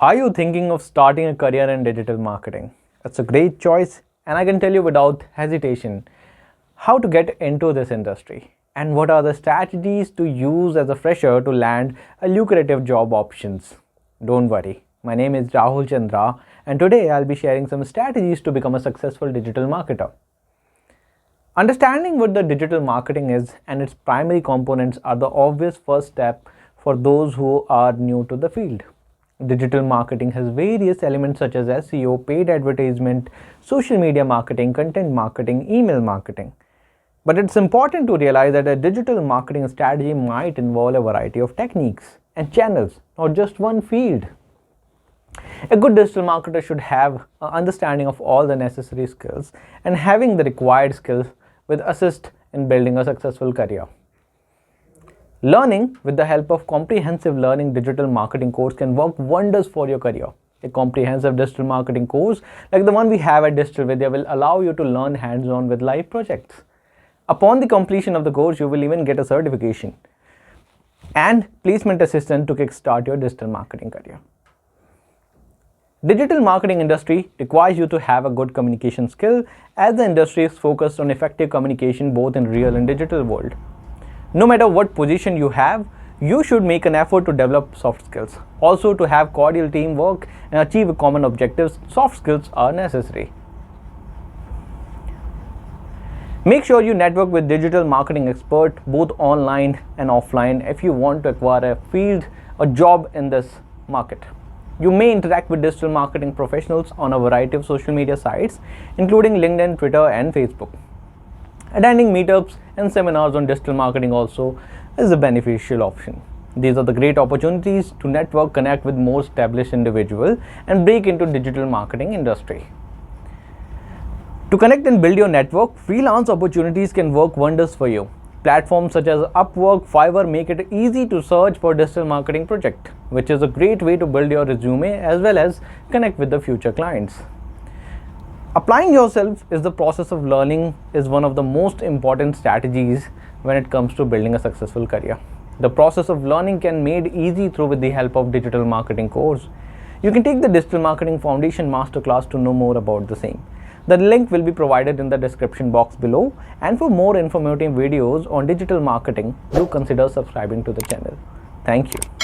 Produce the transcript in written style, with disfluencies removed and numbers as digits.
Are you thinking of starting a career in digital marketing? It's a great choice, and I can tell you without hesitation how to get into this industry and what are the strategies to use as a fresher to land a lucrative job options. Don't worry, my name is Rahul Chandra, and today I'll be sharing some strategies to become a successful digital marketer. Understanding what the digital marketing is and its primary components are the obvious first step for those who are new to the field. Digital marketing has various elements such as SEO, paid advertisement, social media marketing, content marketing, email marketing. But it's important to realize that a digital marketing strategy might involve a variety of techniques and channels, not just one field. A good digital marketer should have an understanding of all the necessary skills, and having the required skills will assist in building a successful career. Learning with the help of comprehensive learning digital marketing course can work wonders for your career. A comprehensive digital marketing course like the one we have at Digital Vidya will allow you to learn hands-on with live projects. Upon the completion of the course, you will even get a certification and placement assistant to kickstart your digital marketing career. Digital marketing industry requires you to have a good communication skill, as the industry is focused on effective communication both in real and digital world. No matter what position you have, you should make an effort to develop soft skills. Also, to have cordial teamwork and achieve common objectives, soft skills are necessary. Make sure you network with digital marketing experts both online and offline if you want to acquire a field or job in this market. You may interact with digital marketing professionals on a variety of social media sites, including LinkedIn, Twitter, and Facebook. Attending meetups and seminars on digital marketing also is a beneficial option. These are the great opportunities to network, connect with more established individuals, and break into digital marketing industry. To connect and build your network, freelance opportunities can work wonders for you. Platforms such as Upwork, Fiverr make it easy to search for digital marketing project, which is a great way to build your resume as well as connect with the future clients. Applying yourself is the process of learning is one of the most important strategies when it comes to building a successful career. The process of learning can be made easy through with the help of digital marketing course. You can take the Digital Marketing Foundation Masterclass to know more about the same. The link will be provided in the description box below, and for more informative videos on digital marketing, do consider subscribing to the channel. Thank you.